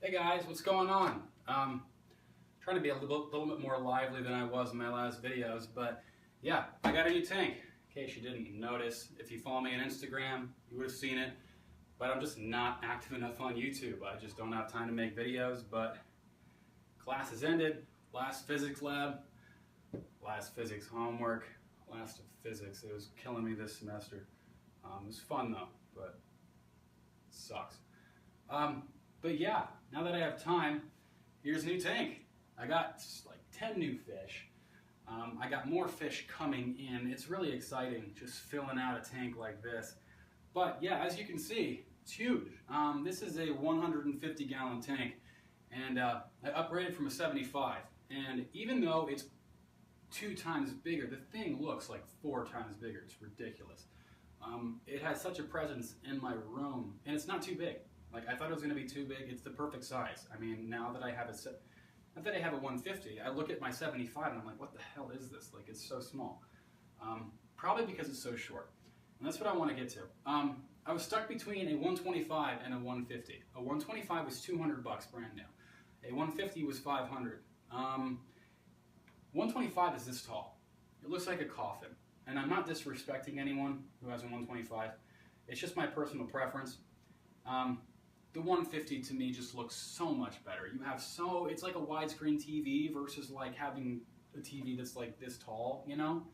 Hey guys, what's going on? Trying to be a little bit more lively than I was in my last videos, but yeah, I got a new tank. In case you didn't notice, if you follow me on Instagram, you would have seen it, but I'm just not active enough on YouTube. I just don't have time to make videos, but class has ended, last physics lab, last physics homework, last of physics. It was killing me this semester. It was fun though, but it sucks. But yeah, now that I have time, here's a new tank. I got like 10 new fish. I got more fish coming in. It's really exciting just filling out a tank like this. But yeah, as you can see, it's huge. This is a 150-gallon tank, and I upgraded from a 75. And even though it's 2 times bigger, the thing looks like 4 times bigger. It's ridiculous. It has such a presence in my room, and it's not too big. Like, I thought it was going to be too big. It's the perfect size. I mean, now that I have a 150, I look at my 75 and I'm like, what the hell is this? Like, it's so small. Probably because it's so short. And that's what I want to get to. I was stuck between a 125 and a 150. A 125 was $200 brand new. A 150 was $500. 125 is this tall. It looks like a coffin. And I'm not disrespecting anyone who has a 125. It's just my personal preference. The 150 to me just looks so much better. It's like a widescreen TV versus like having a TV that's like this tall, you know?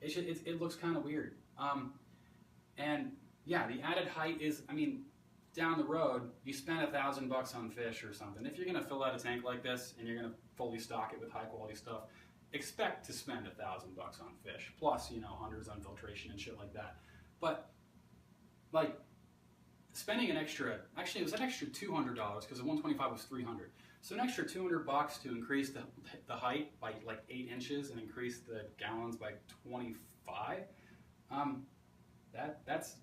It looks kind of weird. And yeah, the added height is, I mean, down the road, you spend $1,000 on fish or something. If you're gonna fill out a tank like this and you're gonna fully stock it with high quality stuff, expect to spend $1,000 on fish, plus, you know, hundreds on filtration and shit like that. But like, spending an extra, actually it was an extra $200 because the 125 was $300. So an extra $200 to increase the height by like 8 inches and increase the gallons by 25. That's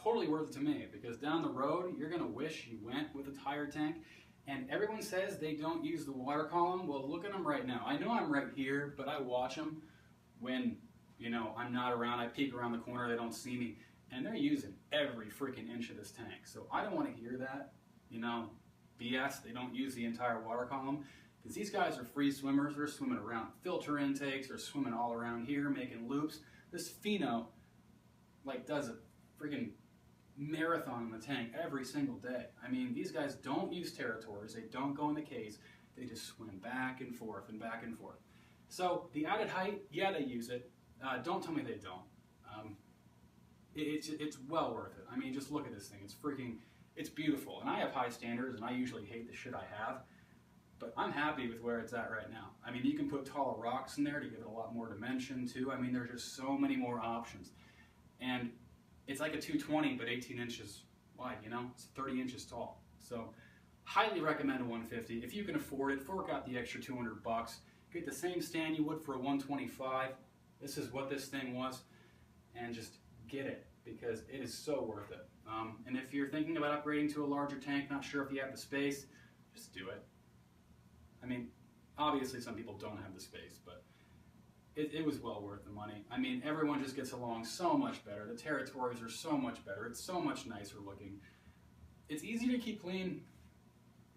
totally worth it to me, because down the road you're gonna wish you went with a tire tank. And everyone says they don't use the water column. Well, look at them right now. I know I'm right here, but I watch them when, you know, I'm not around. I peek around the corner, they don't see me. And they're using every freaking inch of this tank. So I don't want to hear that, you know, BS. They don't use the entire water column, because these guys are free swimmers. They're swimming around filter intakes. They're swimming all around here, making loops. This Pheno, like, does a freaking marathon in the tank every single day. I mean, these guys don't use territories. They don't go in the caves. They just swim back and forth and back and forth. So the added height, yeah, they use it. Don't tell me they don't. It's well worth it. I mean, just look at this thing. It's beautiful. And I have high standards, and I usually hate the shit I have. But I'm happy with where it's at right now. I mean, you can put taller rocks in there to give it a lot more dimension, too. I mean, there's just so many more options. And it's like a 220, but 18 inches wide, you know? It's 30 inches tall. So, highly recommend a 150. If you can afford it, fork out the extra $200. Get the same stand you would for a 125. This is what this thing was. And just get it, because it is so worth it. And if you're thinking about upgrading to a larger tank, not sure if you have the space, just do it. I mean, obviously some people don't have the space, but it was well worth the money. I mean, everyone just gets along so much better. The territories are so much better. It's so much nicer looking. It's easy to keep clean.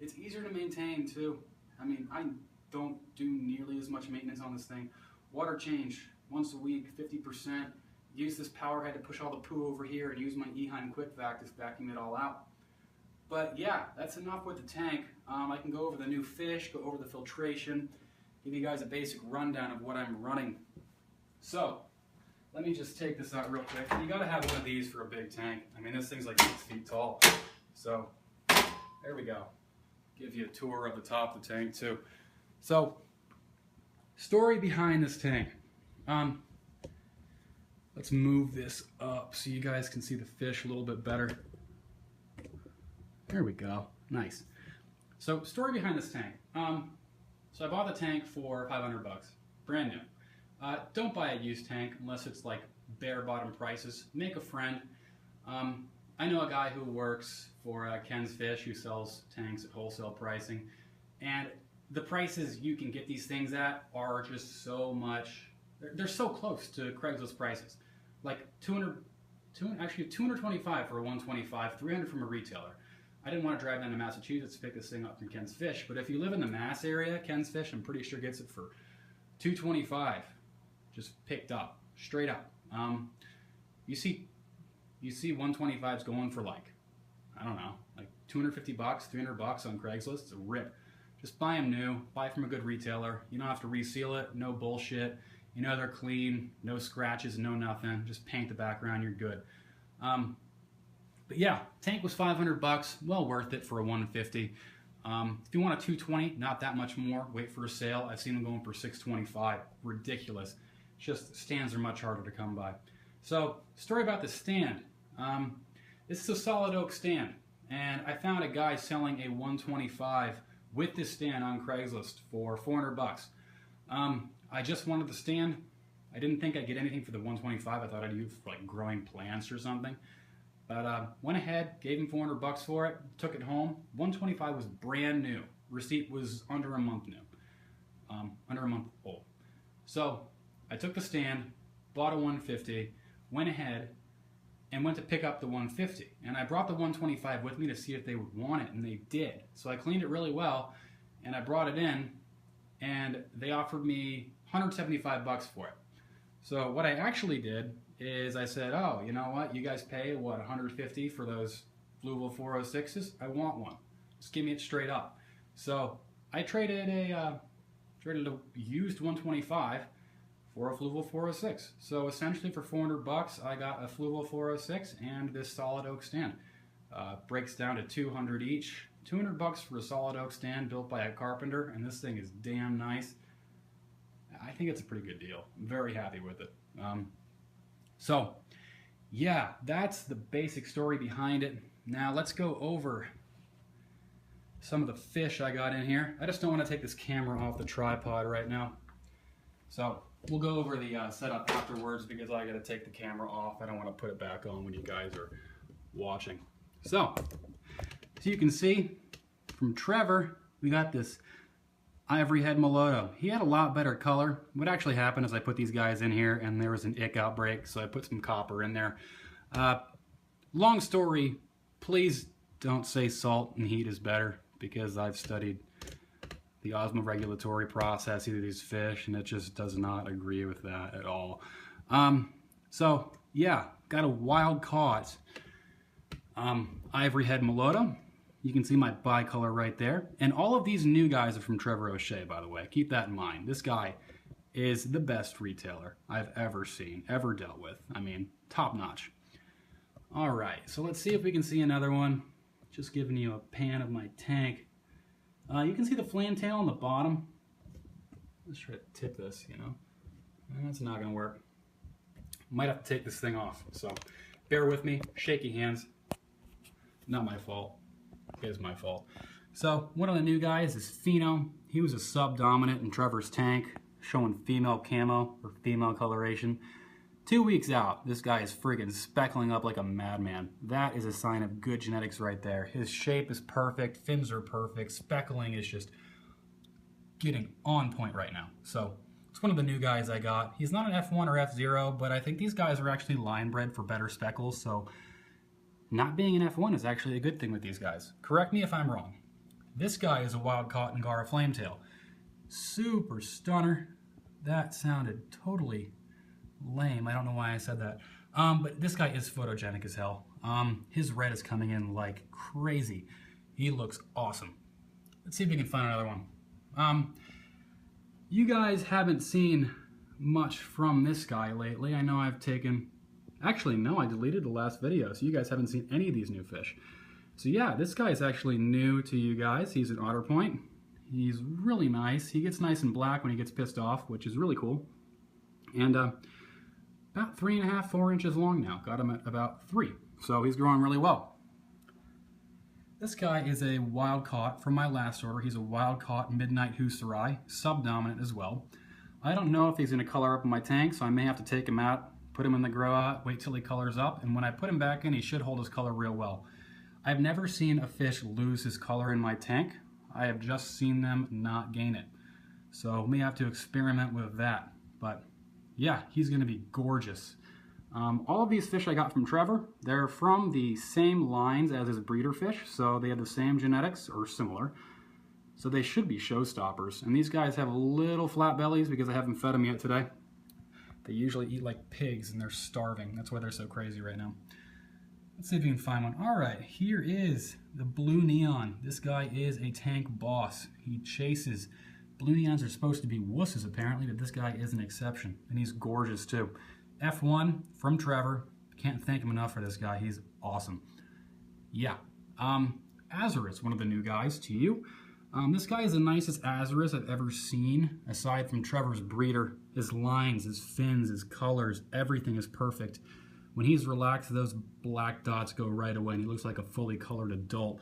It's easier to maintain too. I mean, I don't do nearly as much maintenance on this thing. Water change once a week, 50%. Use this power head to push all the poo over here, and use my Eheim Quick Vac to vacuum it all out. But yeah, that's enough with the tank. I can go over the new fish, go over the filtration, give you guys a basic rundown of what I'm running. So, let me just take this out real quick. You gotta have one of these for a big tank. I mean, this thing's like 6 feet tall. So, there we go. Give you a tour of the top of the tank too. So, story behind this tank. Let's move this up so you guys can see the fish a little bit better. There we go. Nice. So, story behind this tank. So I bought the tank for $500, brand new. Don't buy a used tank unless it's like bare bottom prices. Make a friend. I know a guy who works for Ken's Fish, who sells tanks at wholesale pricing, and the prices you can get these things at are just so much. They're so close to Craigslist prices. Like actually $225 for a 125, $300 from a retailer. I didn't want to drive down to Massachusetts to pick this thing up from Ken's Fish, but if you live in the Mass area, Ken's Fish, I'm pretty sure gets it for $225, just picked up, straight up. You see 125s going for like, I don't know, like 250 bucks, 300 bucks on Craigslist. It's a rip. Just buy them new, buy from a good retailer. You don't have to reseal it, no bullshit. You know they're clean, no scratches, no nothing. Just paint the background, you're good. But yeah, tank was 500 bucks, well worth it for a 150. If you want a 220, not that much more, wait for a sale. I've seen them going for 625, ridiculous. Just stands are much harder to come by. So, story about the stand. This is a solid oak stand, and I found a guy selling a 125 with this stand on Craigslist for 400 bucks. I just wanted the stand. I didn't think I'd get anything for the 125. I thought I'd use for like growing plants or something. But went ahead, gave him 400 bucks for it, took it home. 125 was brand new. Receipt was under a month new, under a month old. So I took the stand, bought a 150, went ahead and went to pick up the 150. And I brought the 125 with me to see if they would want it, and they did. So I cleaned it really well, and I brought it in, and they offered me 175 bucks for it. So what I actually did is I said, oh, you know what? You guys pay, what, 150 for those Fluval 406s? I want one. Just give me it straight up. So I traded a used 125 for a Fluval 406. So essentially for 400 bucks, I got a Fluval 406 and this solid oak stand. Breaks down to 200 each. 200 bucks for a solid oak stand built by a carpenter, and this thing is damn nice. I think it's a pretty good deal. I'm very happy with it. So, yeah, that's the basic story behind it. Now let's go over some of the fish I got in here. I just don't want to take this camera off the tripod right now. So we'll go over the setup afterwards because I got to take the camera off. I don't want to put it back on when you guys are watching. So you can see from Trevor, we got this ivory head Mloto. He had a lot better color. What actually happened is I put these guys in here and there was an ick outbreak, so I put some copper in there. Long story, please don't say salt and heat is better, because I've studied the osmoregulatory process of these fish and it just does not agree with that at all. So yeah, got a wild caught ivory head Mloto. You can see my bicolor right there. And all of these new guys are from Trevor O'Shea, by the way. Keep that in mind. This guy is the best retailer I've ever seen, ever dealt with. I mean, top notch. All right, so let's see if we can see another one. Just giving you a pan of my tank. You can see the flametail on the bottom. Let's try to tip this, you know. That's not gonna work. Might have to take this thing off, so bear with me. Shaky hands. Not my fault. It is my fault. So one of the new guys is Pheno. He was a sub-dominant in Trevor's tank, showing female camo or female coloration. 2 weeks out, this guy is friggin' speckling up like a madman. That is a sign of good genetics right there. His shape is perfect, fins are perfect, speckling is just getting on point right now. So it's one of the new guys I got. He's not an F1 or F0, but I think these guys are actually line bred for better speckles, so not being an F1 is actually a good thing with these guys. Correct me if I'm wrong. This guy is a wild-caught Ngara Flametail. Super stunner. That sounded totally lame. I don't know why I said that. But this guy is photogenic as hell. His red is coming in like crazy. He looks awesome. Let's see if we can find another one. You guys haven't seen much from this guy lately. I know I've taken... Actually, no, I deleted the last video, so you guys haven't seen any of these new fish. So yeah, this guy is actually new to you guys. He's an otter point. He's really nice. He gets nice and black when he gets pissed off, which is really cool. And about 3.5, 4 inches long now. Got him at about 3. So he's growing really well. This guy is a wild caught from my last order. He's a wild caught Midnight Huseri, sub-dominant as well. I don't know if he's going to color up in my tank, so I may have to take him out, put him in the grow out, wait till he colors up, and when I put him back in, he should hold his color real well. I've never seen a fish lose his color in my tank. I have just seen them not gain it. So we have to experiment with that. But yeah, he's going to be gorgeous. All of these fish I got from Trevor. They're from the same lines as his breeder fish, so they have the same genetics, or similar. So they should be showstoppers. And these guys have little flat bellies because I haven't fed them yet today. They usually eat like pigs and they're starving. That's why they're so crazy right now. Let's see if we can find one. All right, here is the blue neon. This guy is a tank boss. He chases. Blue neons are supposed to be wusses apparently, but this guy is an exception. And he's gorgeous too. F1 from Trevor. Can't thank him enough for this guy. He's awesome. Yeah. Azureus, one of the new guys to you. This guy is the nicest Azureus I've ever seen, aside from Trevor's breeder. His lines, his fins, his colors, everything is perfect. When he's relaxed, those black dots go right away, and he looks like a fully colored adult.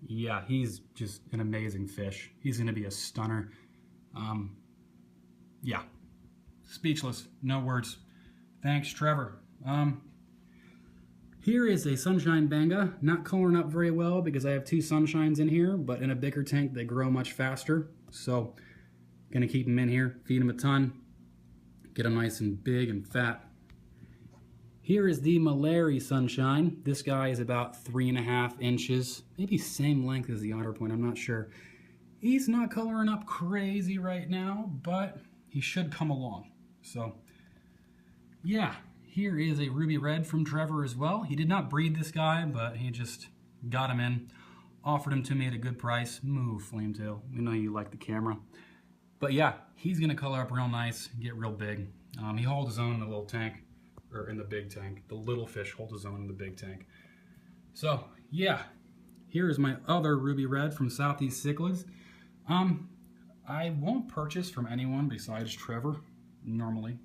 Yeah, he's just an amazing fish. He's going to be a stunner. Yeah, speechless, no words. Thanks, Trevor. Here is a Sunshine Benga, not coloring up very well because I have two Sunshines in here, but in a bigger tank they grow much faster. So, gonna keep them in here, feed them a ton, get them nice and big and fat. Here is the Maleri Sunshine. This guy is about 3.5 inches, maybe same length as the Otter Point, I'm not sure. He's not coloring up crazy right now, but he should come along. So, yeah. Here is a ruby red from Trevor as well. He did not breed this guy, but he just got him in. Offered him to me at a good price. Move, Flametail. We know you like the camera. But yeah, he's gonna color up real nice, get real big. He holds his own in the little tank, or in the big tank. The little fish hold his own in the big tank. So yeah, here is my other ruby red from Southeast Cichlids. I won't purchase from anyone besides Trevor, normally.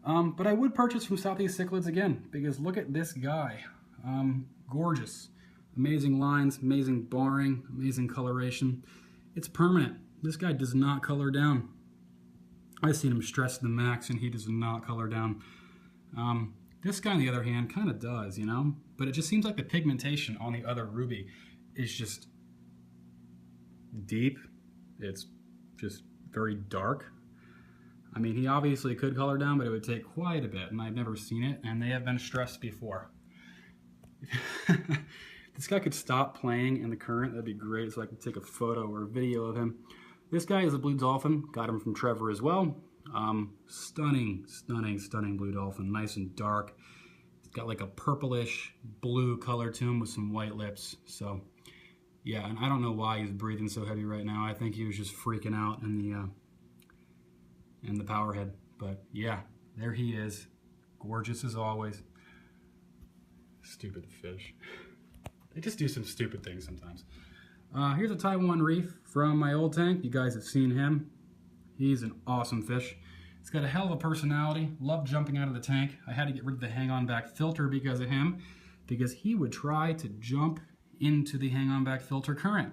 But I would purchase from Southeast Cichlids again, because look at this guy. Gorgeous. Amazing lines, amazing barring, amazing coloration. It's permanent. This guy does not color down. I've seen him stress to the max and he does not color down. This guy on the other hand kind of does, you know? But it just seems like the pigmentation on the other ruby is just deep. It's just very dark. I mean, he obviously could color down, but it would take quite a bit, and I've never seen it, and they have been stressed before. This guy could stop playing in the current, that'd be great, so I could take a photo or a video of him. This guy is a blue dolphin, got him from Trevor as well. Stunning, stunning, stunning blue dolphin, nice and dark. He's got like a purplish blue color to him with some white lips, so yeah, and I don't know why he's breathing so heavy right now. I think he was just freaking out in the power head. But yeah, there he is. Gorgeous as always. Stupid fish. They just do some stupid things sometimes. Here's a Taiwan Reef from my old tank. You guys have seen him. He's an awesome fish. He's got a hell of a personality. Loved jumping out of the tank. I had to get rid of the hang-on back filter because of him, because he would try to jump into the hang-on back filter current.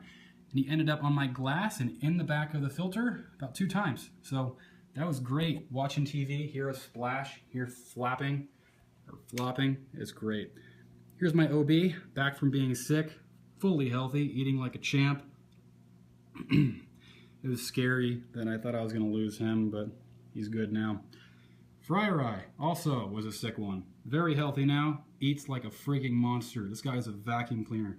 And he ended up on my glass and in the back of the filter about 2 times. So that was great. Watching TV, hear a splash, hear flapping or flopping. It's great. Here's my OB, back from being sick, fully healthy, eating like a champ. It was scary that I thought I was going to lose him, but he's good now. Fryeri also was a sick one. Very healthy now, eats like a freaking monster. This guy's a vacuum cleaner.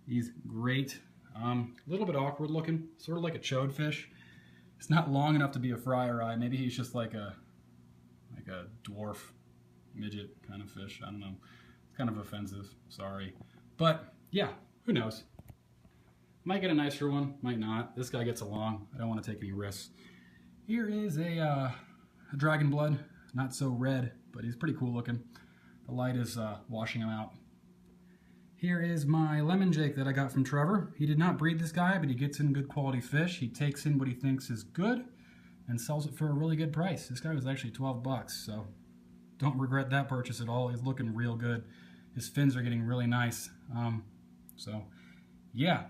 He's great. A little bit awkward looking, sort of like a chode fish. It's not long enough to be a Fryeri. Maybe he's just like a dwarf, midget kind of fish. I don't know. It's kind of offensive. Sorry. But yeah, who knows? Might get a nicer one, might not. This guy gets along. I don't want to take any risks. Here is a Dragonblood. Not so red, but he's pretty cool looking. The light is washing him out. Here is my Lemon Jake that I got from Trevor. He did not breed this guy, but he gets in good quality fish. He takes in what he thinks is good and sells it for a really good price. This guy was actually 12 bucks, so don't regret that purchase at all. He's looking real good. His fins are getting really nice. So, yeah.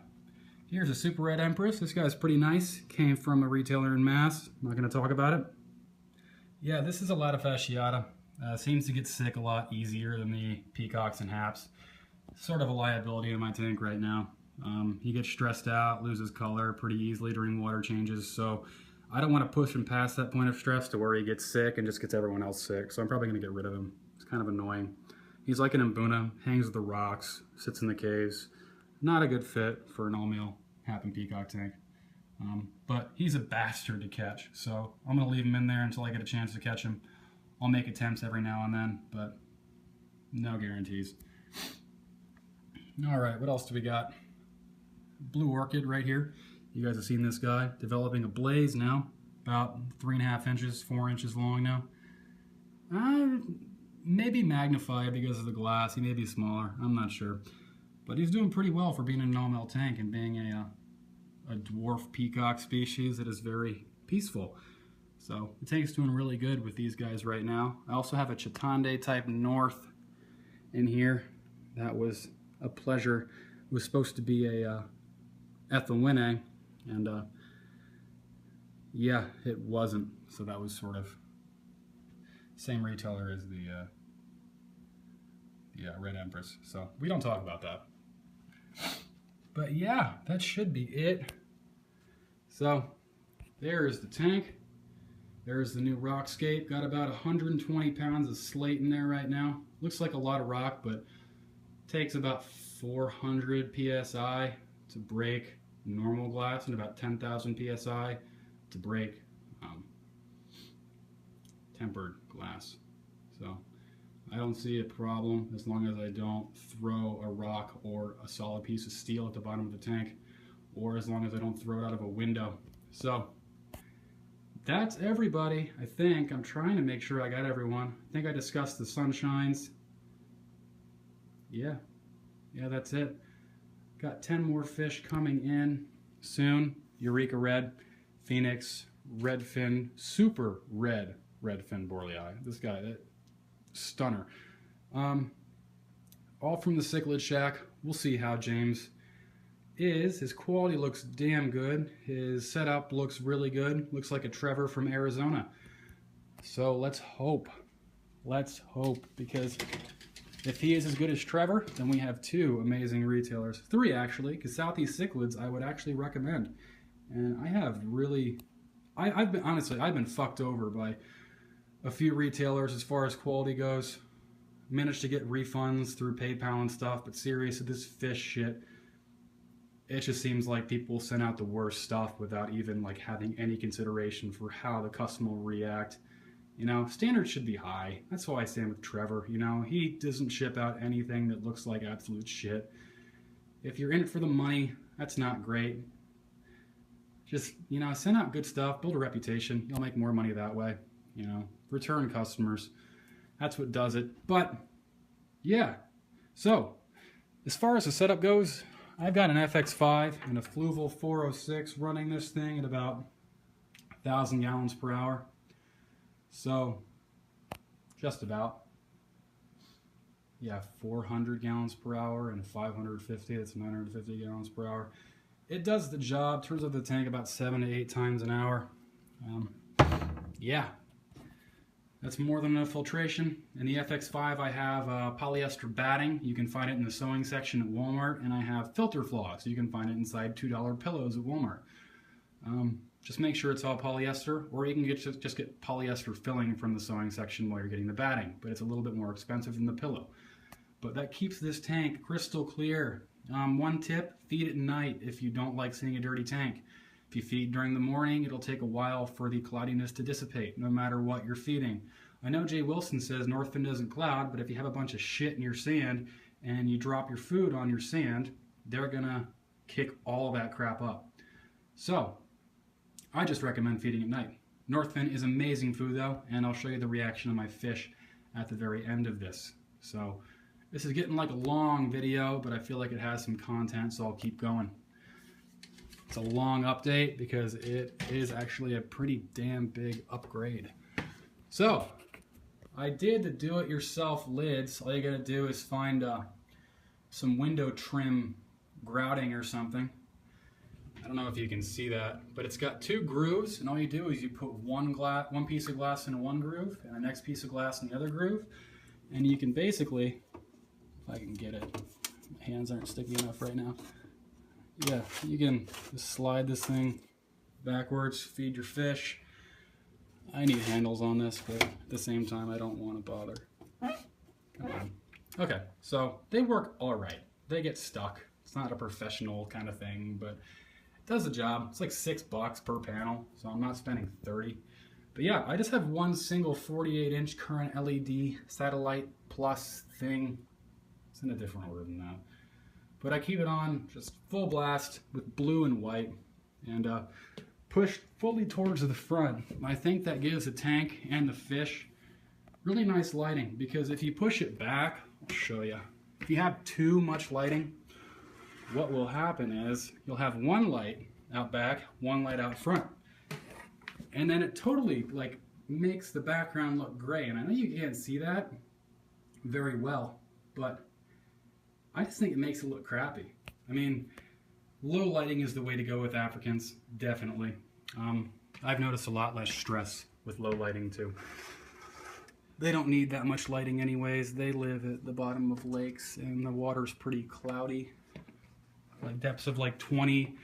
Here's a Super Red Empress. This guy's pretty nice. Came from a retailer in Mass. I'm not going to talk about it. Yeah, this is a Latifasciata. Seems to get sick a lot easier than the peacocks and haps. Sort of a liability in my tank right now. He gets stressed out, loses color pretty easily during water changes, so I don't want to push him past that point of stress to where he gets sick and just gets everyone else sick. So I'm probably going to get rid of him. It's kind of annoying. He's like an Mbuna, hangs with the rocks, sits in the caves. Not a good fit for an all-male Happen Peacock tank. But he's a bastard to catch. So I'm going to leave him in there until I get a chance to catch him. I'll make attempts every now and then, but no guarantees. All right, what else do we got? Blue Orchid right here. You guys have seen this guy developing a blaze now, about 3.5 inches, 4 inches long now. Maybe magnified because of the glass. He may be smaller. I'm not sure, but he's doing pretty well for being an all-male tank and being a dwarf peacock species that is very peaceful. So the tank's doing really good with these guys right now. I also have a Chitande type North in here. That was a pleasure. It was supposed to be a Ethylwine, and yeah, it wasn't. So that was sort of same retailer as the Red Empress. So we don't talk about that. But yeah, that should be it. So there's the tank. There's the new rockscape. Got about 120 pounds of slate in there right now. Looks like a lot of rock, but takes about 400 psi to break normal glass and about 10,000 psi to break tempered glass. So I don't see a problem as long as I don't throw a rock or a solid piece of steel at the bottom of the tank, or as long as I don't throw it out of a window. So that's everybody, I think. I'm trying to make sure I got everyone. I think I discussed the Sunshines. Yeah, that's it. Got 10 more fish coming in soon. Eureka Red, Phoenix, Red Fin, Super Red Fin Borleyi. This guy, stunner. All from the Cichlid Shack. We'll see how James is. His quality looks damn good. His setup looks really good. Looks like a Trevor from Arizona. So let's hope. Let's hope, because if he is as good as Trevor, then we have 2 amazing retailers. 3 actually, because Southeast Cichlids I would actually recommend. And I have really, I've been fucked over by a few retailers as far as quality goes. Managed to get refunds through PayPal and stuff, but seriously, this fish shit, it just seems like people send out the worst stuff without even like having any consideration for how the customer will react. You know, standards should be high. That's why I stand with Trevor. You know, he doesn't ship out anything that looks like absolute shit. If you're in it for the money, that's not great. Just, you know, send out good stuff, build a reputation. You'll make more money that way. You know, return customers. That's what does it. But, yeah. So, as far as the setup goes, I've got an FX5 and a Fluval 406 running this thing at about 1,000 gallons per hour. So, just about. Yeah, 400 gallons per hour and 550, that's 950 gallons per hour. It does the job, turns out the tank about 7 to 8 times an hour. Yeah. That's more than enough filtration. In the FX5 I have polyester batting. You can find it in the sewing section at Walmart. And I have filter floss. You can find it inside $2 pillows at Walmart. Just make sure it's all polyester, or you can just get polyester filling from the sewing section while you're getting the batting. But it's a little bit more expensive than the pillow. But that keeps this tank crystal clear. One tip, feed at night if you don't like seeing a dirty tank. If you feed during the morning, it'll take a while for the cloudiness to dissipate, no matter what you're feeding. I know Jay Wilson says Northfin doesn't cloud, but if you have a bunch of shit in your sand and you drop your food on your sand, they're gonna kick all of that crap up. So, I just recommend feeding at night. Northfin is amazing food though, and I'll show you the reaction of my fish at the very end of this. So, this is getting like a long video, but I feel like it has some content, so I'll keep going. It's a long update because it is actually a pretty damn big upgrade. So, I did the do-it-yourself lids. All you gotta do is find some window trim grouting or something. I don't know if you can see that, but it's got 2 grooves, and all you do is you put one piece of glass in one groove and the next piece of glass in the other groove, and you can basically, if I can get it, my hands aren't sticky enough right now. Yeah, you can just slide this thing backwards, feed your fish. I need handles on this, but at the same time, I don't want to bother. Come on. Okay, so they work all right. They get stuck. It's not a professional kind of thing, but it does the job. It's like $6 per panel, so I'm not spending 30. But yeah, I just have one single 48-inch current LED satellite plus thing. It's in a different order than that. But I keep it on just full blast with blue and white and pushed fully towards the front. I think that gives the tank and the fish really nice lighting, because if you push it back, I'll show you. If you have too much lighting, what will happen is you'll have one light out back, one light out front. And then it totally like makes the background look gray. And I know you can't see that very well, but I just think it makes it look crappy. I mean, low lighting is the way to go with Africans, definitely. I've noticed a lot less stress with low lighting too. They don't need that much lighting anyways. They live at the bottom of lakes and the water's pretty cloudy. Like depths of like 20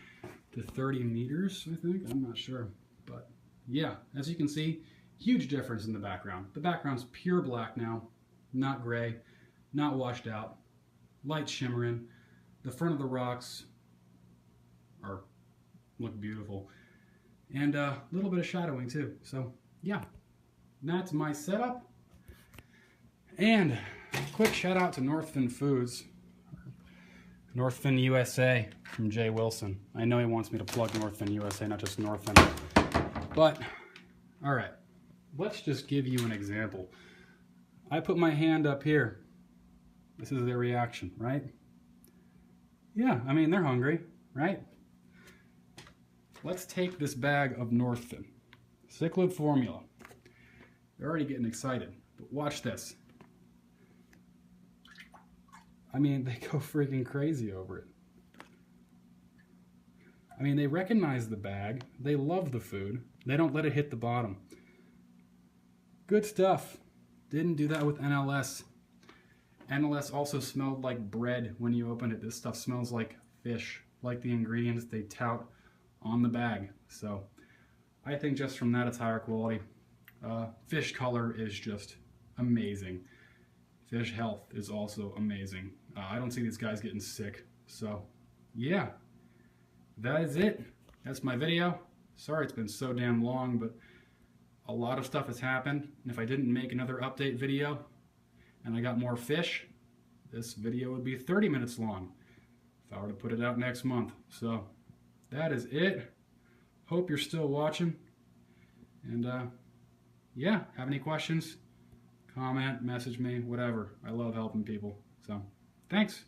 to 30 meters, I think. I'm not sure. But yeah, as you can see, huge difference in the background. The background's pure black now, not gray, not washed out, light shimmering. The front of the rocks look beautiful. And a little bit of shadowing too. So yeah, that's my setup. And quick shout out to Northfin Foods. Northfin USA from Jay Wilson. I know he wants me to plug Northfin USA, not just Northfin. But, alright, let's just give you an example. I put my hand up here. This is their reaction, right? Yeah, I mean, they're hungry, right? Let's take this bag of Northfin. Cichlid formula. They're already getting excited, but watch this. I mean, they go freaking crazy over it. I mean, they recognize the bag. They love the food. They don't let it hit the bottom. Good stuff. Didn't do that with NLS. NLS also smelled like bread when you opened it. This stuff smells like fish, like the ingredients they tout on the bag. So I think just from that, it's higher quality. Fish color is just amazing. Fish health is also amazing. I don't see these guys getting sick. So yeah, that is it. That's my video. Sorry it's been so damn long, but a lot of stuff has happened. And if I didn't make another update video and I got more fish, this video would be 30 minutes long if I were to put it out next month. So that is it. Hope you're still watching. And yeah, have any questions? Comment, message me, whatever. I love helping people. So, thanks.